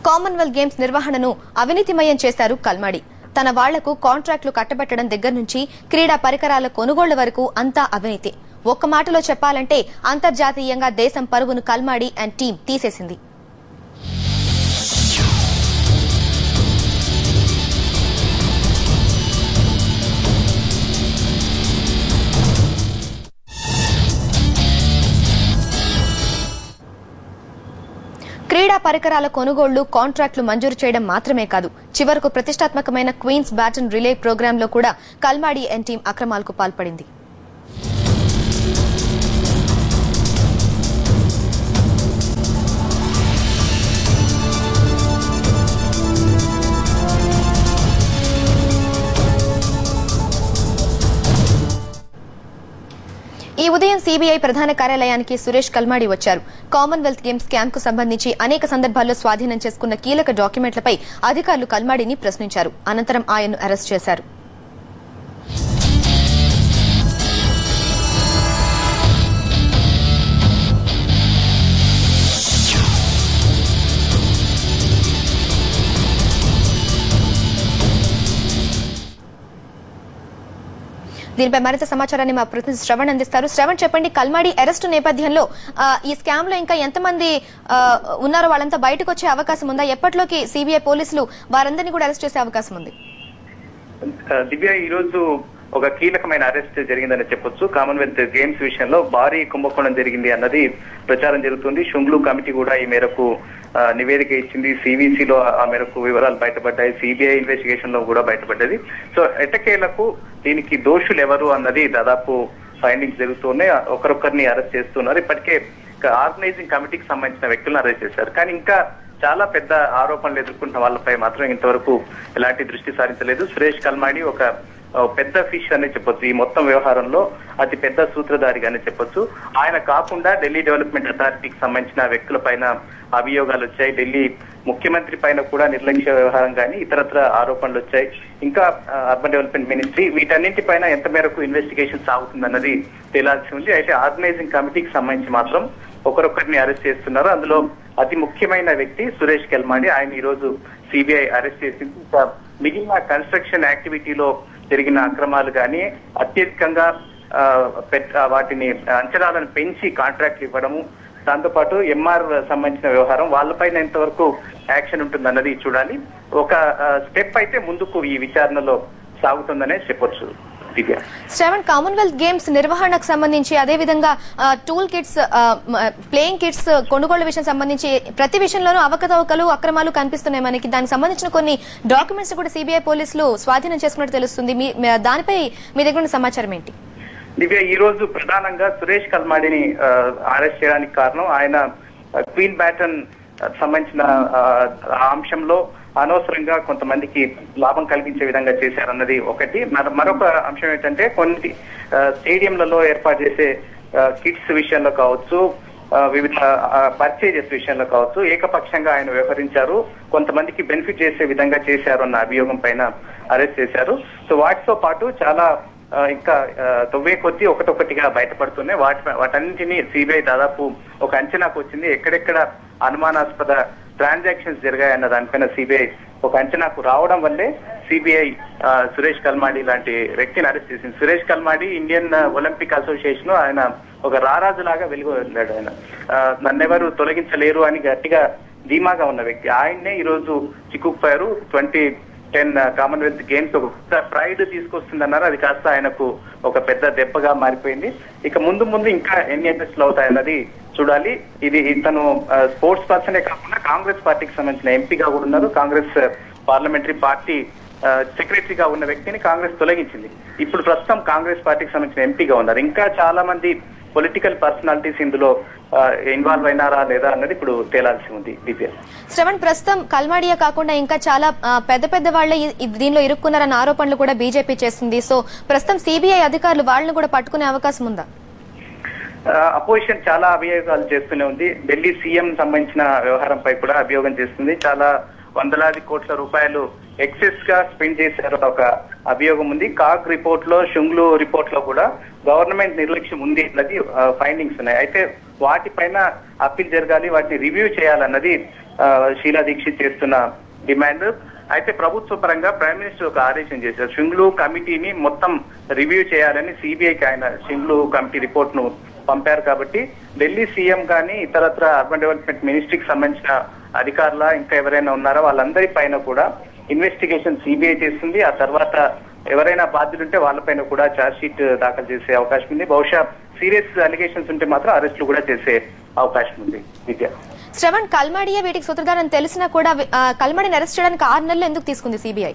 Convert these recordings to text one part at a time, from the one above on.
Commonwealth games నిర్వహణను అవినీతిమయం చేశారు కల్మాడి. తన వాళ్లకు కాంట్రాక్టులు కట్టబెట్టడం దగ్గర నుంచి క్రీడా పరికరాల కొనుగోళ్ల వరకు అంతా అవినీతి. ఒక్క మాటలో చెప్పాలంటే అంతర్జాతీయంగా దేశం పరువును కల్మాడి అండ్ టీం తీసేసింది. క్రీడా పరికరాల కొనుగోళ్లు, కాంట్రాక్టులు మంజూరు చేయడం మాత్రమే కాదు, చివరకు ప్రతిష్టాత్మకమైన క్వీన్స్ బ్యాటన్ రిలే ప్రోగ్రాంలో కూడా కల్మాడి అండ్ టీం అక్రమాలకు పాల్పడింది. ఈ ఉదయం సీబీఐ ప్రధాన కార్యాలయానికి సురేష్ కల్మాడి వచ్చారు. కామన్వెల్త్ గేమ్స్ స్కామ్ కు సంబంధించి అనేక సందర్భాల్లో స్వాధీనం చేసుకున్న కీలక డాక్యుమెంట్లపై అధికారులు కల్మాడిని ప్రశ్నించారు. అనంతరం ఆయన్ను అరెస్ట్ చేశారు. దీనిపై మరింత సమాచారాన్ని మా ప్రతినిధి శ్రవణ్ అందిస్తారు. శ్రవణ్, చెప్పండి, కల్మాడి అరెస్టు నేపథ్యంలో ఈ స్కామ్ లో ఇంకా ఎంతమంది ఉన్నారో వాళ్ళంతా బయటకు వచ్చే అవకాశం ఉందా? ఎప్పటిలోకి సిబిఐ పోలీసులు వారందరినీ కూడా అరెస్ట్ చేసే అవకాశం ఉంది? దివ్య, ఈ రోజు ఒక కీలకమైన అరెస్ట్ జరిగిందని చెప్పొచ్చు. కామన్వెల్త్ గేమ్స్ విషయంలో భారీ కుంభకోణం జరిగింది అన్నది ప్రచారం జరుగుతుంది. షుంగ్లూ కమిటీ కూడా ఈ మేరకు నివేదిక ఇచ్చింది. సివిసిలో ఆ మేరకు వివరాలు బయటపడ్డాయి. సిబిఐ ఇన్వెస్టిగేషన్ లో కూడా బయటపడ్డది. సో ఎట్టకేలకు దీనికి దోషులు ఎవరు అన్నది దాదాపు ఫైండింగ్స్ జరుగుతున్నాయి. ఒకరొకరిని అరెస్ట్ చేస్తున్నారు. ఇప్పటికే ఆర్గనైజింగ్ కమిటీకి సంబంధించిన వ్యక్తులను అరెస్ట్ చేశారు. కానీ ఇంకా చాలా పెద్ద ఆరోపణలు ఎదుర్కొంటున్న వాళ్ళపై మాత్రం ఇంతవరకు ఎలాంటి దృష్టి సారించలేదు. సురేష్ కల్మాడి ఒక పెద్ద ఫిష్ అనే చెప్పొచ్చు. ఈ మొత్తం వ్యవహారంలో అతి పెద్ద సూత్రధారిగానే చెప్పొచ్చు. ఆయన కాకుండా ఢిల్లీ డెవలప్మెంట్ అథారిటీకి సంబంధించిన వ్యక్తుల పైన అభియోగాలు వచ్చాయి. ఢిల్లీ ముఖ్యమంత్రి పైన కూడా నిర్లక్ష్య వ్యవహారం కానీ ఇతరత్ర ఆరోపణలు వచ్చాయి. ఇంకా అర్బన్ డెవలప్మెంట్ మినిస్ట్రీ, వీటన్నింటిపైన ఎంత మేరకు ఇన్వెస్టిగేషన్ సాగుతుందన్నది తేలాల్సి ఉంది. అయితే ఆర్గనైజింగ్ కమిటీకి సంబంధించి మాత్రం ఒకరొకరిని అరెస్ట్ చేస్తున్నారు. అందులో అతి ముఖ్యమైన వ్యక్తి సురేష్ కల్మాడి. ఆయన ఈ రోజు సిబిఐ అరెస్ట్ చేసింది. మిగిలిన కన్స్ట్రక్షన్ యాక్టివిటీలో జరిగిన అక్రమాలు కానీ అత్యధికంగా వాటిని అంచనాలను పెంచి కాంట్రాక్ట్లు ఇవ్వడము, దాంతోపాటు ఎంఆర్ సంబంధించిన వ్యవహారం, వాళ్ళపైన ఎంతవరకు యాక్షన్ ఉంటుందన్నది చూడాలి. ఒక స్టెప్ అయితే ముందుకు ఈ విచారణలో సాగుతుందనే చెప్పొచ్చు. శ్రవణ్, కామన్వెల్త్ గేమ్స్ నిర్వహణకు సంబంధించి అదేవిధంగా టూల్ కిట్స్, ప్లేయింగ్ కిట్స్ కొనుగోలు విషయం సంబంధించి ప్రతి విషయంలోనూ అవకతవకలు, అక్రమాలు కనిపిస్తున్నాయి మనకి. దానికి సంబంధించిన కొన్ని డాక్యుమెంట్స్ కూడా సిబిఐ పోలీసులు స్వాధీనం చేసుకున్నట్టు తెలుస్తుంది. దానిపై మీ దగ్గర ఉన్న సమాచారం ఏంటి? దివ్య, ఈ రోజు ప్రధానంగా సురేష్ కల్మాడిని అరెస్ట్ చేయడానికి కారణం ఆయన క్వీన్ బ్యాటన్ సంబంధించిన అంశంలో అనవసరంగా కొంతమందికి లాభం కలిగించే విధంగా చేశారన్నది ఒకటి. మరొక అంశం ఏంటంటే కొన్ని స్టేడియంలలో ఏర్పాటు చేసే కిట్స్ విషయంలో కావచ్చు, వివిధ పర్చేజెస్ విషయంలో కావచ్చు, ఏకపక్షంగా ఆయన వ్యవహరించారు. కొంతమందికి బెనిఫిట్ చేసే విధంగా చేశారు అన్న అభియోగం పైన అరెస్ట్ చేశారు. సో వాటితో పాటు చాలా ఇంకా తొవ్వే కొద్దీ ఒకటొకటిగా బయటపడుతున్నాయి. వాటన్నింటినీ సిబిఐ దాదాపు ఒక అంచనాకు వచ్చింది. ఎక్కడెక్కడ అనుమానాస్పద ట్రాన్సాక్షన్స్ జరిగాయన్న దానిపైన సిబిఐ ఒక అంచనాకు రావడం వల్లే సిబిఐ సురేష్ కల్మాడి లాంటి వ్యక్తిని అరెస్ట్ చేసింది. Suresh Kalmadi Indian Olympic association ఆయన ఒక రారాజులాగా వెలుగు వెళ్ళాడు. ఆయన నన్నెవరు తొలగించలేరు అని గట్టిగా ధీమాగా ఉన్న వ్యక్తి. ఆయన్నే ఈ రోజు చిక్కుకుపోయారు. 2010 కామన్వెల్త్ గేమ్స్ ఒక పెద్ద ప్రైడ్ తీసుకొస్తుందన్నారు. అది కాస్త ఆయనకు ఒక పెద్ద దెబ్బగా మారిపోయింది. ఇక ముందు ముందు ఇంకా ఎన్ని అరెస్టులు అవుతాయన్నది చూడాలి. ఇది తను స్పోర్ట్స్ పర్సనే కాకుండా కాంగ్రెస్ పార్టీకి సంబంధించిన ఎంపీగా కూడా ఉన్నారు. కాంగ్రెస్ పార్లమెంటరీ పార్టీ సెక్రటరీగా ఉన్న వ్యక్తిని కాంగ్రెస్ తొలగించింది. ఇప్పుడు ప్రస్తుతం కాంగ్రెస్ పార్టీకి సంబంధించిన ఎంపీగా ఉన్నారు. ఇంకా చాలా మంది పొలిటికల్ పర్సనాలిటీస్ ఇందులో ఇన్వాల్వ్ అయినారా లేదా అన్నది ఇప్పుడు తేలాల్సి ఉంది. శ్రవణ్, ప్రస్తుతం కల్మాడియా కాకుండా ఇంకా చాలా పెద్ద పెద్ద వాళ్లే దీనిలో ఇరుక్కున్నారన్న ఆరోపణలు కూడా బీజేపీ చేస్తుంది. సో ప్రస్తుతం సిబిఐ అధికారులు వాళ్ళని కూడా పట్టుకునే అవకాశం ఉందా? అపోజిషన్ చాలా అభియోగాలు చేస్తూనే ఉంది. ఢిల్లీ సీఎం సంబంధించిన వ్యవహారంపై కూడా అభియోగం చేస్తుంది. చాలా వందలాది కోట్ల రూపాయలు ఎక్సెస్ గా స్పెండ్ చేశారు ఒక అభియోగం ఉంది. కాగ్ రిపోర్ట్ లో, షుంగ్లూ రిపోర్ట్ లో కూడా గవర్నమెంట్ నిర్లక్ష్యం ఉంది అన్నది ఫైండింగ్స్ ఉన్నాయి. అయితే వాటిపైన అప్పీల్ జరగాలి, వాటిని రివ్యూ చేయాలన్నది షీలా దీక్షిత్ చేస్తున్న డిమాండ్. అయితే ప్రభుత్వ పరంగా ప్రైమ్ మినిస్టర్ ఒక ఆదేశం చేశారు, షింగ్లూ కమిటీని మొత్తం రివ్యూ చేయాలని. సిబిఐకి ఆయన షింగ్లూ కమిటీ రిపోర్ట్ ను పంపారు. కాబట్టి ఢిల్లీ సీఎం కానీ ఇతరత్ర అర్బన్ డెవలప్మెంట్ మినిస్ట్రీకి సంబంధించిన అధికారుల ఇంకా ఎవరైనా ఉన్నారో వాళ్ళందరి పైన కూడా ఇన్వెస్టిగేషన్ సిబిఐ చేస్తుంది. ఆ తర్వాత ఎవరైనా బాధ్యులుంటే వాళ్ళపైన కూడా ఛార్జ్ షీట్ దాఖలు చేసే అవకాశం ఉంది. బహుశా సీరియస్ అలిగేషన్స్ ఉంటే మాత్రం అరెస్టులు కూడా చేసే అవకాశం ఉంది. విద్య శ్రవణ్, కల్మాడియా వీటికి సూత్రధారని తెలిసినా కూడా కల్మాడిని అరెస్ట్ చేయడానికి 6 నెలలు ఎందుకు తీసుకుంది సిబిఐ?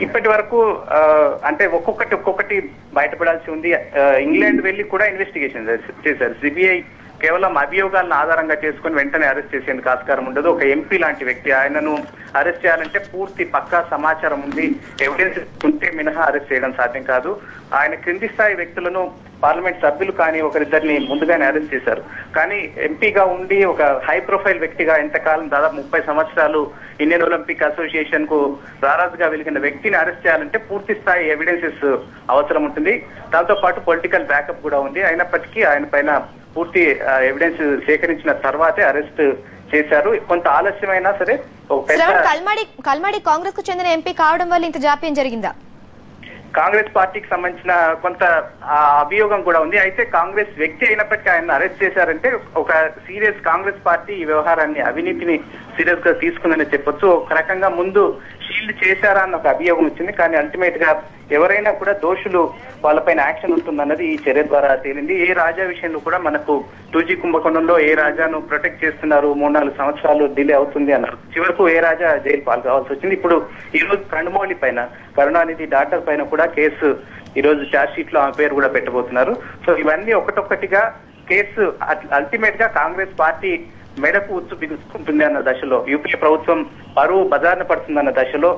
ఇప్పటి వరకు అంటే ఒక్కొక్కటి బయటపడాల్సి ఉంది. ఇంగ్లాండ్ వెళ్లి కూడా ఇన్వెస్టిగేషన్ చేశారు. సిబిఐ కేవలం అభియోగాలను ఆధారంగా చేసుకుని వెంటనే అరెస్ట్ చేసేందుకు ఆస్కారం ఉండదు. ఒక ఎంపీ లాంటి వ్యక్తి, ఆయనను అరెస్ట్ చేయాలంటే పూర్తి పక్కా సమాచారం ఉంది, ఎవిడెన్స్ ఉంటే మినహా అరెస్ట్ చేయడం సాధ్యం కాదు. ఆయన క్రింది స్థాయి వ్యక్తులను, పార్లమెంట్ సభ్యులు కానీ ఒకరిద్దరిని ముందుగానే అరెస్ట్ చేశారు. కానీ ఎంపీగా ఉండి ఒక హై ప్రొఫైల్ వ్యక్తిగా ఎంతకాలం, దాదాపు 30 సంవత్సరాలు ఇండియన్ ఒలింపిక్ అసోసియేషన్ కు రారాజుగా వెలిగిన వ్యక్తిని అరెస్ట్ చేయాలంటే పూర్తి స్థాయి ఎవిడెన్సెస్ అవసరం ఉంటుంది. దాంతో పాటు పొలిటికల్ బ్యాకప్ కూడా ఉంది. అయినప్పటికీ ఆయన పైన పూర్తి ఎవిడెన్స్ సేకరించిన తర్వాతే అరెస్ట్ చేశారు. కొంత ఆలస్యమైనా సరే కల్మాడి కాంగ్రెస్ కు చెందిన ఎంపీ కావడం వల్ల ఇంత జాప్యం జరిగిందా? కాంగ్రెస్ పార్టీకి సంబంధించిన కొంత అభియోగం కూడా ఉంది. అయితే కాంగ్రెస్ వ్యక్తి అయినప్పటికీ ఆయన అరెస్ట్ చేశారంటే ఒక సీరియస్ కాంగ్రెస్ పార్టీ ఈ వ్యవహారాన్ని, అవినీతిని సీరియస్ గా తీసుకుందని చెప్పొచ్చు. ఒక రకంగా ముందు షీల్డ్ చేశారా అన్న ఒక అభియోగం వచ్చింది. కానీ అల్టిమేట్ గా ఎవరైనా కూడా దోషులు, వాళ్ళపైన యాక్షన్ ఉంటుందన్నది ఈ చర్య ద్వారా తేలింది. ఏ రాజా విషయంలో కూడా మనకు 2G కుంభకోణంలో ఏ రాజాను ప్రొటెక్ట్ చేస్తున్నారు, 3-4 సంవత్సరాలు డిలే అవుతుంది అన్నారు. చివరకు ఏ రాజా జైలు పాల్గొవాల్సి వచ్చింది. ఇప్పుడు ఈ రోజు కండుమౌళి పైన, కరుణానిధి డాక్టర్ పైన కూడా కేసు ఈ రోజు ఛార్జ్ షీట్ లో ఆ పేరు కూడా పెట్టబోతున్నారు. సో ఇవన్నీ ఒకటొక్కటిగా కేసు అల్టిమేట్ గా కాంగ్రెస్ పార్టీ మెడకు ఉచ్చు బిగుసుకుంటుంది అన్న దశలో, యూపీఏ ప్రభుత్వం పరువు బజార్న పడుతుందన్న దశలో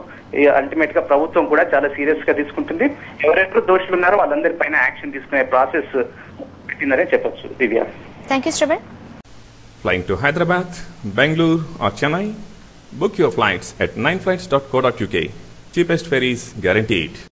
అల్టిమేట్ గా ప్రభుత్వం కూడా చాలా సీరియస్ గా తీసుకుంటుంది. ఎవరెవరు దోషులు ఉన్నారో వాళ్ళందరి పైన యాక్షన్ తీసుకునే ప్రాసెస్ పెట్టిందనే చెప్పొచ్చు. Divya, thank you Shravan. Flying to Hyderabad, Bangalore or Chennai? Book your flights at 9flights.co.uk. Cheapest ferries guaranteed.